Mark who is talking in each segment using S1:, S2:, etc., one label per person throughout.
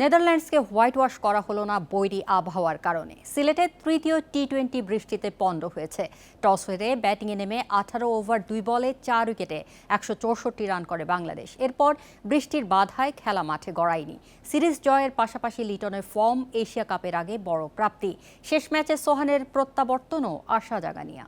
S1: নেদারল্যান্ডসকে white wash করা হলো না বৈরী আবহাওয়ার কারণে। সিলেটে তৃতীয় টি-20 বৃষ্টিতে পণ্ড হয়েছে। টস হেরে ব্যাটিংয়ে নেমে 18 ওভার 2 বলে 4 উইকেটে 164 রান করে বাংলাদেশ। এরপর বৃষ্টির বাধায় খেলা মাঠে গড়ায়নি। সিরিজ জয়ের পাশাপাশি লিটনের ফর্ম এশিয়া কাপের আগে বড় প্রাপ্তি। শেষ ম্যাচে সোহানের প্রত্যাবর্তনও আশা জাগানিয়া।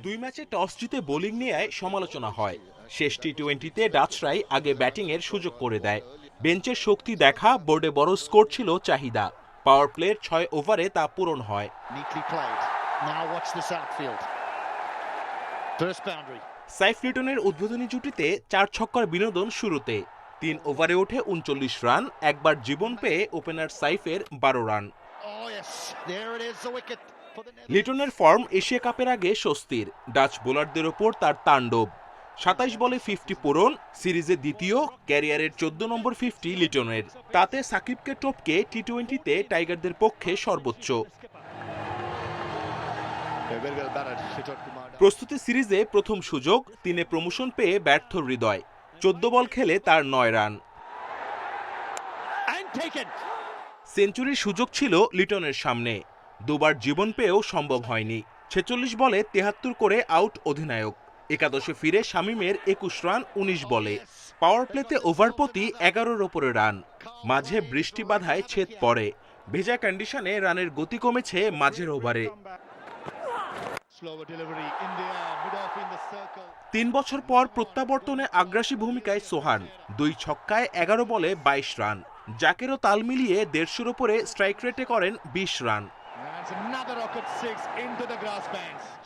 S2: 2 ম্যাচে টস জিতে বোলিং নিয়ে সমালোচনা হয়। শেষ টি-20তে ডাচরাই আগে ব্যাটিংয়ের সুযোগ করে দেয়। বেঞ্চের শক্তি দেখা, বোর্ডে বড় স্কোর ছিল চাহিদা। পাওয়ার প্লের 6 ওভারে তা পূরণ হয়। সাইফ লিটনের উদ্বোধনী জুটিতে 4 ছক্কার বিনোদন শুরুতে। 3 ওভারে ওঠে 39 রান। একবার জীবন পেয়ে ওপেনার সাইফের 12 রান। লিটনের ফর্ম এশিয়া কাপের আগে স্বস্তির। ডাচ বোলারদের ওপর তার তাণ্ডব। 27 বলে 50 পূরণ, সিরিজে দ্বিতীয়, ক্যারিয়ারের 14 নম্বর 50 লিটনের। তাতে সাকিবকে টপকে টি-20তে টাইগারদের পক্ষে সর্বোচ্চ। প্রস্তুতি সিরিজে প্রথম সুযোগ, 3-এ প্রমোশন পেয়ে ব্যর্থ হৃদয়। 14 বল খেলে তার 9 রান। সেঞ্চুরির সুযোগ ছিল লিটনের সামনে, দুবার জীবন পেয়েও সম্ভব হয়নি। 46 বলে 73 করে আউট অধিনায়ক। একাদশে ফিরে শামীমের 21 রান 19 বলে। পাওয়ার প্লেতে ওভার প্রতি 11-র ওপরে রান। মাঝে বৃষ্টি বাধায় ছেদ পড়ে। ভেজা কন্ডিশনে রানের গতি কমেছে মাঝের ওভারে। 3 বছর পর প্রত্যাবর্তনে আগ্রাসী ভূমিকায় সোহান। 2 ছক্কায় 11 বলে 22 রান। জাকেরও তাল মিলিয়ে 150-র ওপরে স্ট্রাইক রেটে করেন 20 রান।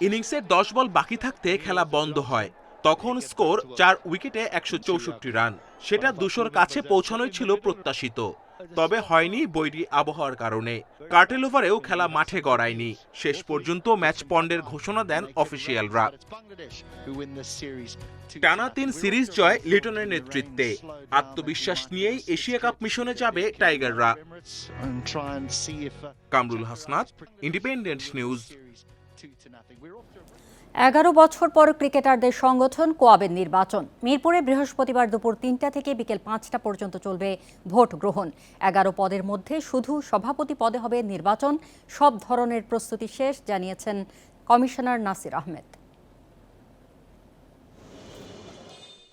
S2: ইনিংসের 10 বল বাকি থাকতে খেলা বন্ধ হয়। তখন স্কোর 4 উইকেটে 164 রান। সেটা 200-র কাছে পৌঁছানোই ছিল প্রত্যাশিত। তবে হয়নি বৈরী আবহাওয়ার কারণে। কার্টেল ওভারেও খেলা মাঠে গড়ায়নি। শেষ পর্যন্ত ম্যাচ পন্ডের ঘোষণা দেন অফিসিয়ালরা। টানা 3 সিরিজ জয় লিটনের নেতৃত্বে। আত্মবিশ্বাস নিয়েই এশিয়া কাপ মিশনে যাবে টাইগাররা। Kamrul Hasnat, Independent News.
S1: 11 বছর পর ক্রিকেটারদের সংগঠন কোয়াবের নির্বাচন। মিরপুরে বৃহস্পতিবার দুপুর 3টা থেকে বিকেল 5টা পর্যন্ত চলবে ভোট গ্রহণ। 11 পদের মধ্যে শুধু সভাপতি পদে হবে নির্বাচন। সব ধরনের প্রস্তুতি শেষ, জানিয়েছেন commissioner Nasir Ahmed.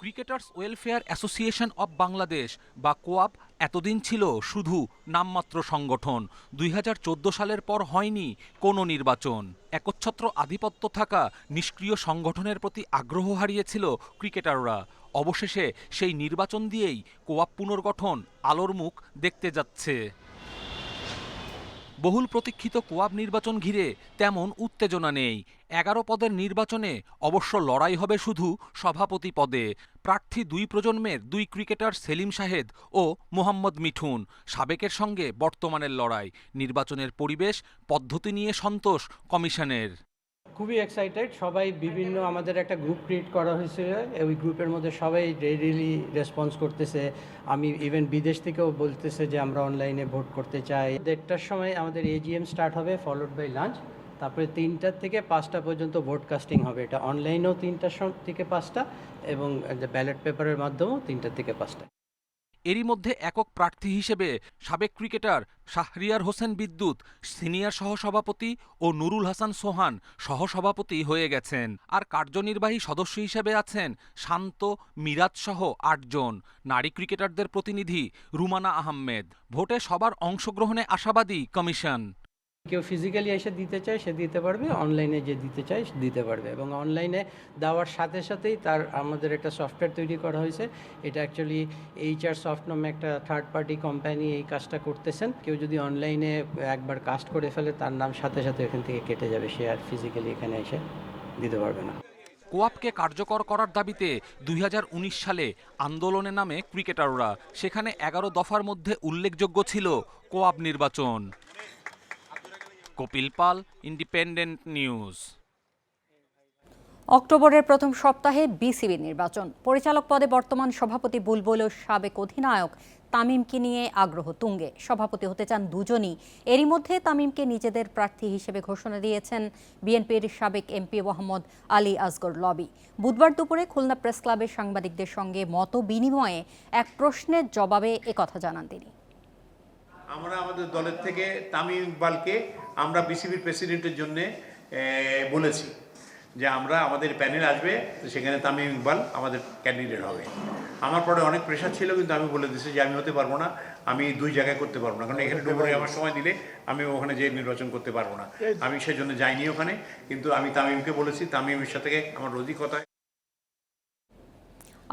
S3: Cricketers welfare association of Bangladesh বা কোয়াব এতদিন ছিল শুধু নামমাত্র সংগঠন। 2014 সালের পর হয়নি কোনো নির্বাচন। একচ্ছত্র আধিপত্য থাকা নিষ্ক্রিয় সংগঠনের প্রতি আগ্রহ হারিয়েছিল ক্রিকেটাররা। অবশেষে সেই নির্বাচন দিয়েই কোয়াব পুনর্গঠন আলোর মুখ দেখতে যাচ্ছে। বহুল প্রতীক্ষিত কোয়াব নির্বাচন ঘিরে তেমন উত্তেজনা নেই। 11 পদের নির্বাচনে অবশ্য লড়াই হবে শুধু সভাপতি পদে। প্রার্থী 2 প্রজন্মের 2 ক্রিকেটার সেলিম শাহেদ ও মোহাম্মদ মিঠুন। সাবেকের সঙ্গে বর্তমানের লড়াই। নির্বাচনের পরিবেশ, পদ্ধতি নিয়ে সন্তোষ কমিশনের।
S4: খুবই এক্সাইটেড সবাই। বিভিন্ন আমাদের একটা গ্রুপ ক্রিয়েট করা হয়েছে, ওই গ্রুপের মধ্যে সবাই রেডিলি রেসপন্স করতেছে। আমি ইভেন বিদেশ থেকেও বলতেছে যে আমরা অনলাইনে ভোট করতে চাই। 1:30টার সময় আমাদের এজিএম স্টার্ট হবে, ফলোড বাই লাঞ্চ। তারপরে 3টা থেকে 5টা পর্যন্ত ভোট কাস্টিং হবে। এটা অনলাইনেও 3টা থেকে 5টা এবং ব্যালট পেপারের মাধ্যমেও 3টা থেকে 5টা।
S3: এরই মধ্যে একক প্রার্থী হিসেবে সাবেক ক্রিকেটার শাহরিয়ার হোসেন বিদ্যুৎ সিনিয়র সহসভাপতি ও নুরুল হাসান সোহান সহসভাপতি হয়ে গেছেন। আর কার্যনির্বাহী সদস্য হিসেবে আছেন শান্ত, মিরাজ সহ 8 জন। নারী ক্রিকেটারদের প্রতিনিধি রুমানা আহমেদ। ভোটে সবার অংশগ্রহণে আশাবাদী কমিশন।
S4: কেউ ফিজিক্যালি এসে দিতে চায় সে দিতে পারবে, অনলাইনে যে দিতে চায় দিতে পারবে। এবং অনলাইনে দেওয়ার সাথে সাথেই আমাদের একটা সফটওয়্যার তৈরি করা হয়েছে। এটা অ্যাকচুয়ালি HR সফট নামে একটা থার্ড পার্টি কোম্পানি এই কাজটা করতেছেন। কেউ যদি অনলাইনে একবার কাস্ট করে ফেলে তার নাম সাথে সাথে এখান থেকে কেটে যাবে, সে আর ফিজিক্যালি এখানে এসে দিতে পারবে না।
S3: কোয়াবকে কার্যকর করার দাবিতে 2019 সালে আন্দোলনে নামে ক্রিকেটাররা। সেখানে 11 দফার মধ্যে উল্লেখযোগ্য ছিল কোয়াব নির্বাচন। কপিল পাল, ইন্ডিপেন্ডেন্ট নিউজ।
S1: অক্টোবরের প্রথম সপ্তাহে বিসিবির নির্বাচন। পরিচালক পদে বর্তমান সভাপতি বুলবুল ও সাবেক অধিনায়ক তামিমকে নিয়ে আগ্রহ তুঙ্গে। সভাপতি হতে চান দুজনই। এরই মধ্যে তামিমকে নিজেদের প্রার্থী হিসেবে ঘোষণা দিয়েছেন বিএনপির সাবেক এমপি মোহাম্মদ আলী আসগর লবি। বুধবার দুপুরে খুলনা প্রেস ক্লাবে সাংবাদিকদের সঙ্গে মত বিনিময়ে এক প্রশ্নের জবাবে একথা জানান তিনি।
S5: আমরা আমাদের দলের থেকে তামিম ইকবালকে আমরা বিসিবির প্রেসিডেন্টের জন্য বলেছি যে আমরা আমাদের প্যানেল আসবে, সেখানে তামিম ইকবাল আমাদের ক্যান্ডিডেট হবে। আমার পরে অনেক প্রেশার ছিল, কিন্তু আমি বলে দিয়েছি যে আমি হতে পারবো না, আমি দুই জায়গায় করতে পারবো না, কারণ এখানে ডুবরে আমার সময় দিলে আমি ওখানে যে নির্বাচন করতে পারবো না। আমি সেজন্য যাইনি ওখানে, কিন্তু আমি তামিমকে বলেছি, তামিমের সাথে আমার রোজই কথা।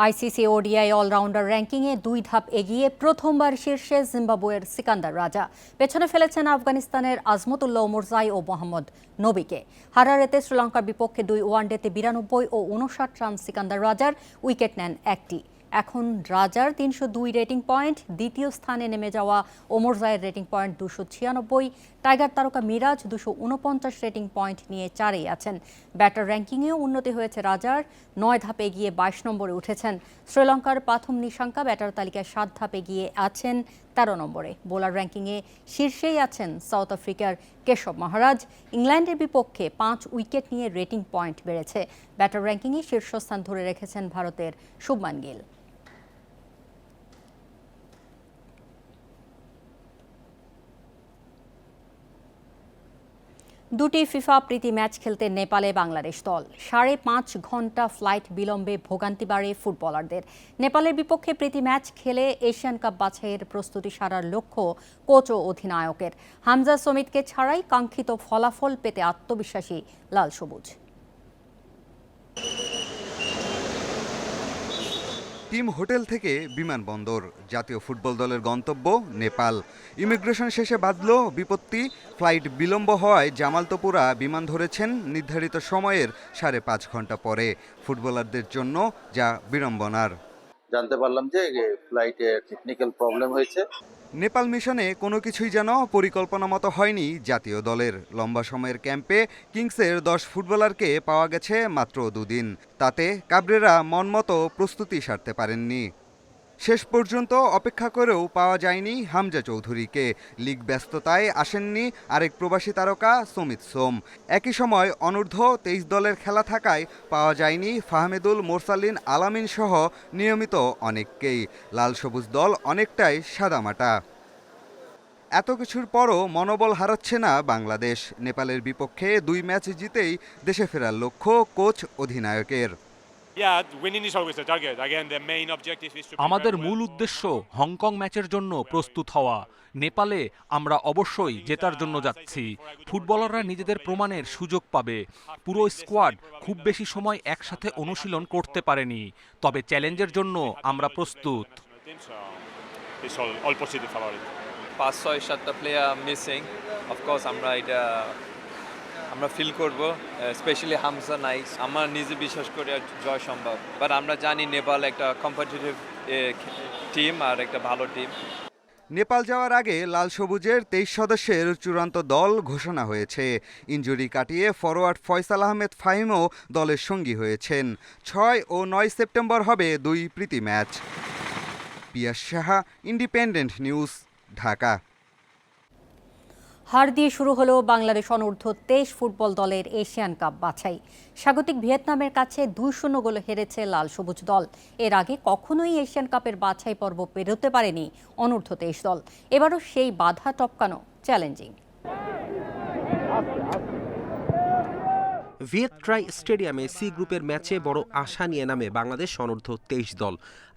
S1: আইসিসি ওডিআই অলরাউন্ডার র্যাঙ্কিংয়ে 2 ধাপ এগিয়ে প্রথমবার শীর্ষে জিম্বাবুয়ের সিকান্দার রাজা। পেছনে ফেলেছেন আফগানিস্তানের আজমতুল্লাহ ওমরজাই ও মোহাম্মদ নবীকে। হারারেতে শ্রীলঙ্কার বিপক্ষে 2 ওয়ানডেতে 92 ও 59 রান সিকান্দার রাজার, উইকেট নেন একটি। এখন রাজার 302 রেটিং পয়েন্ট, দ্বিতীয় স্থানে নেমে যাওয়া ওমরজাইয়ের রেটিং পয়েন্ট 296, টাইগার তারকা মিরাজ 249 রেটিং পয়েন্ট নিয়ে 4ই আছেন। ব্যাটার র্যাঙ্কিংয়েও উন্নতি হয়েছে রাজার, 9 ধাপে এগিয়ে 22 নম্বরে উঠেছেন। শ্রীলঙ্কার প্রথম নিশাঙ্কা ব্যাটার তালিকায় 7 ধাপে এগিয়ে আছেন 13 নম্বরে। বোলার র্যাঙ্কিংয়ে শীর্ষেই আছেন সাউথ আফ্রিকার কেশব মহারাজ। ইংল্যান্ডের বিপক্ষে 5 উইকেট নিয়ে রেটিং পয়েন্ট বেড়েছে। ব্যাটার র্যাঙ্কিংয়ে শীর্ষস্থান ধরে রেখেছেন ভারতের শুভমান গিল। দুটি ফিফা প্রীতি ম্যাচ খেলতে নেপালে বাংলাদেশ দল। 5.5 ঘন্টা ফ্লাইট বিলম্বে ভোগান্তি বাড়ে ফুটবলারদের। নেপালের বিপক্ষে প্রীতি ম্যাচ খেলে এশিয়ান কাপ বাছাইয়ের প্রস্তুতি সারার লক্ষ্য কোচ ও অধিনায়কের। হামজা সমিতকে ছাড়াই কাঙ্ক্ষিত ফলাফল পেতে আত্মবিশ্বাসী লাল সবুজ।
S6: টিম হোটেল থেকে বিমানবন্দর, জাতীয় ফুটবল দলের গন্তব্য নেপাল। ইমিগ্রেশন শেষে বাঁধল বিপত্তি। ফ্লাইট বিলম্ব হওয়ায় জামাল তোপুরা বিমান ধরেছেন নির্ধারিত সময়ের 5.5 ঘন্টা পরে। ফুটবলারদের জন্য যা বিড়ম্বনার।
S7: জানতে পারলাম যে ফ্লাইটে টেকনিক্যাল প্রবলেম হয়েছে।
S6: নেপাল মিশনে কোনো কিছুই যেন পরিকল্পনা মতো হয়নি জাতীয় দলের। লম্বা সময়ের ক্যাম্পে কিংসের 10 ফুটবলারকে পাওয়া গেছে মাত্র 2 দিন। তাতে কাবরেরা মনমতো প্রস্তুতি সারতে পারেননি। শেষ পর্যন্ত অপেক্ষা করেও পাওয়া যায়নি হামজা চৌধুরীকে। লিগ ব্যস্ততায় আসেননি আরেক প্রবাসী তারকা সমিত সোম। একই সময় অনূর্ধ্ব 23 দলের খেলা থাকায় পাওয়া যায়নি ফাহমেদুল মোরসালিন আলামিন সহ নিয়মিত অনেককেই। লাল সবুজ দল অনেকটাই সাদামাটা। এত কিছুর পরও মনোবল হারাচ্ছে না বাংলাদেশ। নেপালের বিপক্ষে 2 ম্যাচ জিতেই দেশে ফেরার লক্ষ্য কোচ অধিনায়কের।
S3: আমাদের মূল উদ্দেশ্য হংকং ম্যাচের জন্য প্রস্তুত হওয়া। নেপালে আমরা অবশ্যই জেতার জন্য যাচ্ছি। ফুটবলাররা নিজেদের প্রমাণের সুযোগ পাবে। পুরো স্কোয়াড খুব বেশি সময় একসাথে অনুশীলন করতে পারেনি, তবে চ্যালেঞ্জের জন্য আমরা প্রস্তুত।
S8: 5-6-7টা প্লেয়ার মিসিং, অফকোর্স আমরা ফিল করব, স্পেশালি হামজা নাইস। আমার নিজে বিশ্বাস করি জয় সম্ভব, বাট আমরা জানি নেপাল একটা কম্পিটিটিভ টিম আর একটা ভালো টিম।
S6: নেপাল যাওয়ার আগে লাল সবুজের 23 সদস্যের চূড়ান্ত দল ঘোষণা হয়েছে। ইনজুরি কাটিয়ে ফরোয়ার্ড ফয়সাল আহমেদ ফাহিমও দলের সঙ্গী হয়েছেন। 6 ও 9 সেপ্টেম্বর হবে 2 প্রীতি ম্যাচ। পিয়াস সাহা, ইন্ডিপেন্ডেন্ট নিউজ, ঢাকা।
S1: হার দিয়ে শুরু হলো বাংলাদেশ অনূর্ধ্ব 23 ফুটবল দলের এশিয়ান কাপ বাছাই। স্বাগতিক ভিয়েতনামের কাছে 2-0 গোলে হেরেছে লাল সবুজ দল। এর আগে কখনোই এশিয়ান কাপের বাছাই পর্ব পেরোতে পারেনি অনূর্ধ্ব 23 দল। এবারও সেই বাধা টপকানো চ্যালেঞ্জিং।
S9: ভিয়েতট্রাই স্টেডিয়ামে সি গ্রুপের ম্যাচে বড় আশা নিয়ে নামে বাংলাদেশ অনূর্ধ্ব 23 দল।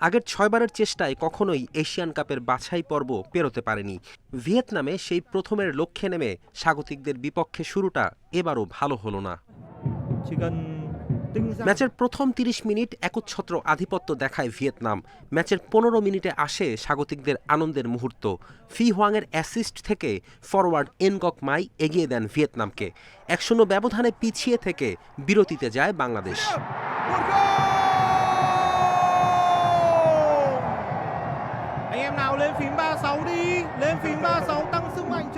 S9: আগের 6 বারের চেষ্টায় কখনোই এশিয়ান কাপের বাছাই পর্ব পেরোতে পারেনি। ভিয়েতনামে সেই প্রথমের লক্ষ্যে নেমে স্বাগতিকদের বিপক্ষে শুরুটা এবারও ভালো হলো না। ম্যাচের প্রথম 30 মিনিট একচ্ছত্র আধিপত্য দেখায় ভিয়েতনাম। ম্যাচের 15 মিনিটে আসে স্বাগতিকদের আনন্দের মুহূর্ত। ফি হোয়াংয়ের অ্যাসিস্ট থেকে ফরওয়ার্ড এনগক মাই এগিয়ে দেন ভিয়েতনামকে। 1-0 ব্যবধানে পিছিয়ে থেকে বিরতিতে যায় বাংলাদেশ।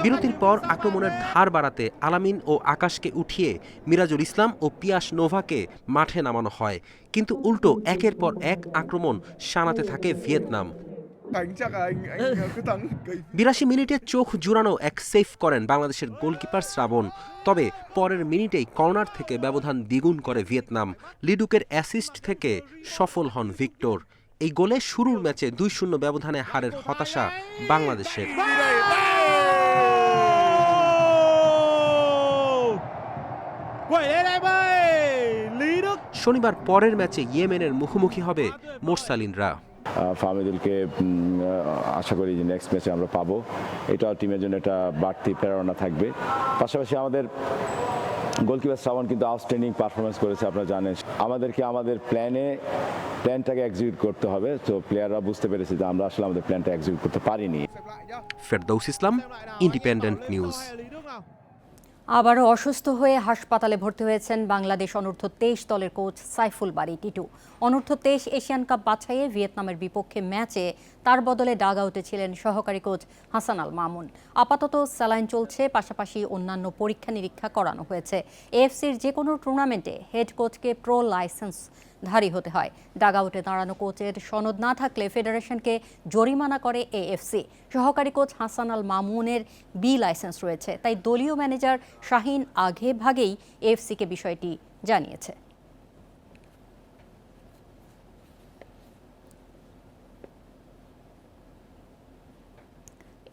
S9: বিরতির পর আক্রমণের ধার বাড়াতে আলামিন ও আকাশকে উঠিয়ে মিরাজুল ইসলাম ও পিয়াস নোভাকে মাঠে নামানো হয়, কিন্তু উল্টো একের পর এক আক্রমণ শানাতে থাকে ভিয়েতনাম। 82 মিনিটে চোখ জুড়ানো এক সেভ করেন বাংলাদেশের গোলকিপার শ্রাবণ। তবে পরের মিনিটেই কর্নার থেকে ব্যবধান দ্বিগুণ করে ভিয়েতনাম। লিডুকের অ্যাসিস্ট থেকে সফল হন ভিক্টর। এই গোলে শুরুর ম্যাচে 2-0 ব্যবধানে হারের হতাশা বাংলাদেশের। শনিবার পরের ম্যাচে ইয়েমেনের মুখোমুখি হবে মোরসালিনরা।
S10: ফাহমিদুলকে আশা করি যে নেক্সট ম্যাচে আমরা পাবো, এটা টিমের জন্য একটা বাড়তি প্রেরণা থাকবে। পাশাপাশি আমাদের গোলকিপার শ্রাবণ কিন্তু আউটস্ট্যান্ডিং পারফরমেন্স করেছে, আপনারা জানেন। আমাদেরকে আমাদের প্ল্যানটাকে এক্সিকিউট করতে হবে, তো প্লেয়াররা বুঝতে পেরেছে যে আমরা আসলে আমাদের প্ল্যানটা এক্সিকিউট করতে পারিনি।
S9: ফেরদৌস ইসলাম, ইন্ডিপেন্ডেন্ট নিউজ।
S1: আবারও অসুস্থ হয়ে হাসপাতালে ভর্তি হয়েছেন বাংলাদেশ অনূর্ধ্ব 23 দলের কোচ সাইফুল বারী টিটু। অনূর্ধ্ব 23 এশিয়ান কাপ বাছাইয়ে ভিয়েতনামের বিপক্ষে ম্যাচে তার বদলে ডাগ আউটে ছিলেন সহকারী কোচ হাসান আল মামুন। আপাতত স্যালাইন চলছে, পাশাপাশি অন্যান্য পরীক্ষা নিরীক্ষা করানো হয়েছে। এএফসির যে কোনো টুর্নামেন্টে হেড কোচকে প্রো লাইসেন্সধারী হতে হয়। ডাগ আউটে দাঁড়ানো কোচের সনদ না থাকলে ফেডারেশনকে জরিমানা করে এএফসি। সহকারী কোচ হাসান আল মামুনের বি লাইসেন্স রয়েছে, তাই দলীয় ম্যানেজার শাহিন আগে ভাগেই এএফসিকে বিষয়টি জানিয়েছে।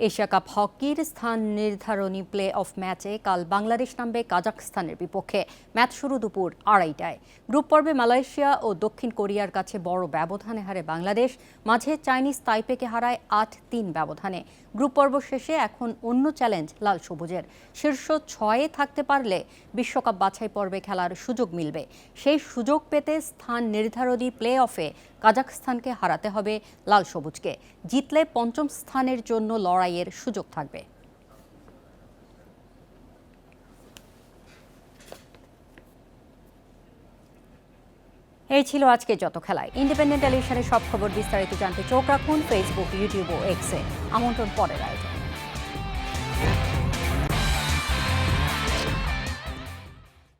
S1: এশিয়া কাপ হকির স্থান নির্ধারণী প্লে অফ ম্যাচে কাল বাংলাদেশ নামবে কাজাখস্তানের বিপক্ষে। ম্যাচ শুরু দুপুর 2:30টায়। গ্রুপ পর্বে মালয়েশিয়া ও দক্ষিণ কোরিয়ার কাছে বড় ব্যবধানে হারে বাংলাদেশ, মাঝে চাইনিজ তাইপেকে হারায় 8-3 ব্যবধানে। গ্রুপ পর্ব শেষে এখন অন্য চ্যালেঞ্জ লাল সবুজের। শীর্ষ 6-এ থাকতে পারলে বিশ্বকাপ বাছাই পর্বে খেলার সুযোগ মিলবে। সেই সুযোগ পেতে স্থান নির্ধারণী প্লে অফে কাজাখস্তানকে হারাতে হবে লাল সবুজকে। জিতলে পঞ্চম স্থানের জন্য লড়াইয়ের সুযোগ থাকবে। এই ছিল আজকে যত খেলায়। ইন্ডিপেন্ডেন্ট টেলিভিশনের সব খবর বিস্তারিত জানতে চোখ রাখুন ফেসবুক, ইউটিউব ও এক্সে। আমন্ত্রণ পরের আয়োজন।